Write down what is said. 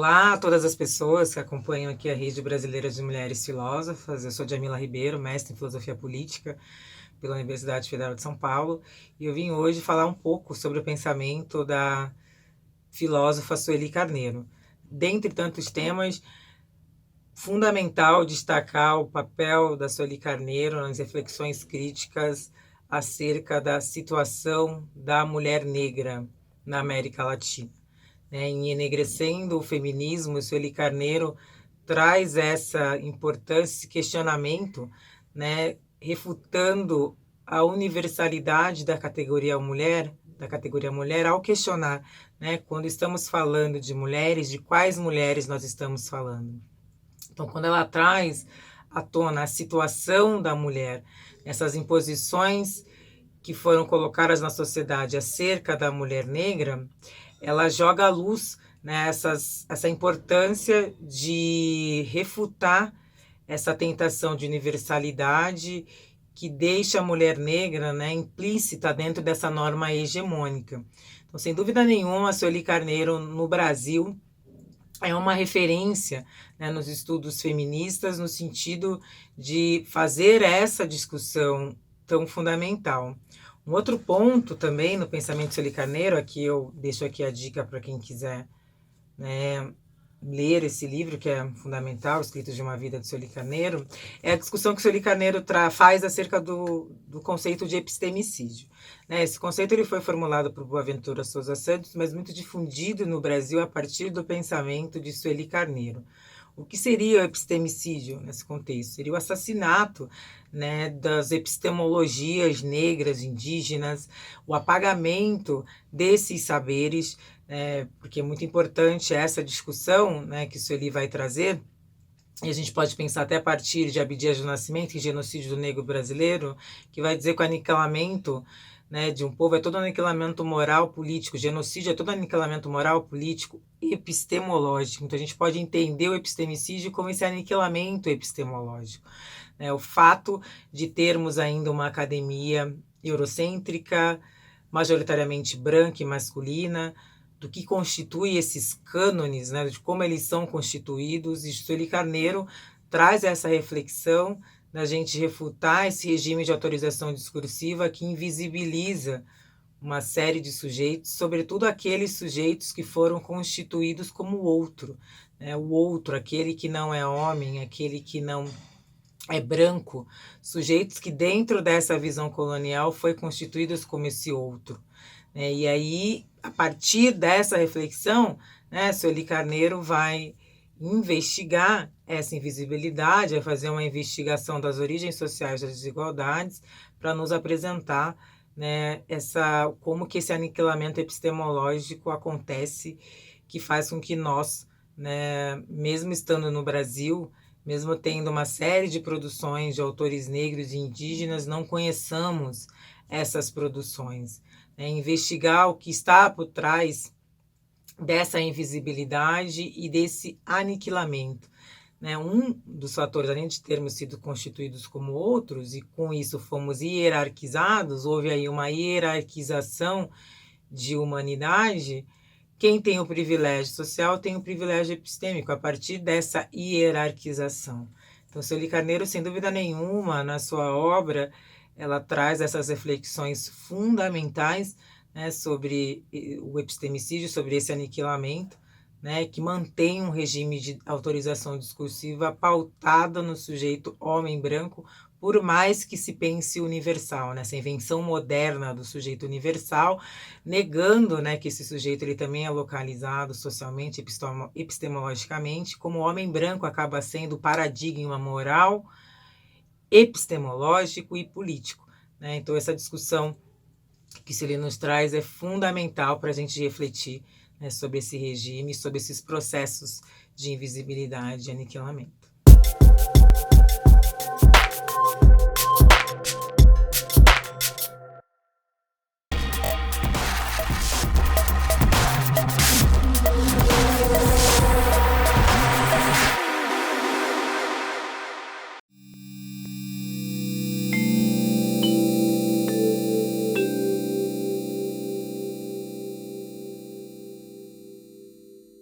Olá a todas as pessoas que acompanham aqui a Rede Brasileira de Mulheres Filósofas. Eu sou Djamila Ribeiro, mestre em Filosofia Política pela Universidade Federal de São Paulo, e eu vim hoje falar um pouco sobre o pensamento da filósofa Sueli Carneiro. Dentre tantos temas, fundamental destacar o papel da Sueli Carneiro nas reflexões críticas acerca da situação da mulher negra na América Latina. Em Enegrecendo o Feminismo, Sueli Carneiro traz essa importância, esse questionamento, refutando a universalidade da categoria mulher, ao questionar, quando estamos falando de mulheres, de quais mulheres nós estamos falando. Então, quando ela traz à tona a situação da mulher, essas imposições que foram colocadas na sociedade acerca da mulher negra, ela joga à luz, essa importância de refutar essa tentação de universalidade que deixa a mulher negra, implícita dentro dessa norma hegemônica. Então, sem dúvida nenhuma, a Sueli Carneiro, no Brasil, é uma referência, nos estudos feministas, no sentido de fazer essa discussão tão fundamental. Um outro ponto também no pensamento de Sueli Carneiro, aqui eu deixo aqui a dica para quem quiser ler esse livro, que é fundamental, Escritos de uma Vida, de Sueli Carneiro, é a discussão que Sueli Carneiro faz acerca do conceito de epistemicídio. Esse conceito ele foi formulado por Boaventura Sousa Santos, mas muito difundido no Brasil a partir do pensamento de Sueli Carneiro. O que seria o epistemicídio nesse contexto? Seria o assassinato, das epistemologias negras, indígenas, o apagamento desses saberes, porque é muito importante essa discussão, que Sueli vai trazer, e a gente pode pensar até a partir de Abdias do Nascimento, em Genocídio do Negro Brasileiro, que vai dizer que o aniquilamento de um povo é todo aniquilamento moral, político. Genocídio é todo aniquilamento moral, político, epistemológico. Então a gente pode entender o epistemicídio como esse aniquilamento epistemológico. O fato de termos ainda uma academia eurocêntrica, majoritariamente branca e masculina, do que constitui esses cânones, de como eles são constituídos, e Sueli Carneiro traz essa reflexão da gente refutar esse regime de autorização discursiva que invisibiliza uma série de sujeitos, sobretudo aqueles sujeitos que foram constituídos como outro, o outro, aquele que não é homem, aquele que não é branco, sujeitos que dentro dessa visão colonial foi constituídos como esse outro. E aí, a partir dessa reflexão, Sueli Carneiro vai investigar essa invisibilidade, vai fazer uma investigação das origens sociais das desigualdades para nos apresentar como que esse aniquilamento epistemológico acontece, que faz com que nós, mesmo estando no Brasil, mesmo tendo uma série de produções de autores negros e indígenas, não conheçamos essas produções. Investigar o que está por trás dessa invisibilidade e desse aniquilamento. Um dos fatores, além de termos sido constituídos como outros, e com isso fomos hierarquizados, houve aí uma hierarquização de humanidade. Quem tem o privilégio social tem o privilégio epistêmico, a partir dessa hierarquização. Então, Sueli Carneiro, sem dúvida nenhuma, na sua obra, ela traz essas reflexões fundamentais, sobre o epistemicídio, sobre esse aniquilamento, que mantém um regime de autorização discursiva pautado no sujeito homem branco, por mais que se pense universal, essa invenção moderna do sujeito universal, negando que esse sujeito ele também é localizado socialmente, epistemologicamente, como o homem branco acaba sendo paradigma moral, epistemológico e político. Então, essa discussão que Sueli nos traz é fundamental para a gente refletir sobre esse regime, sobre esses processos de invisibilidade e aniquilamento.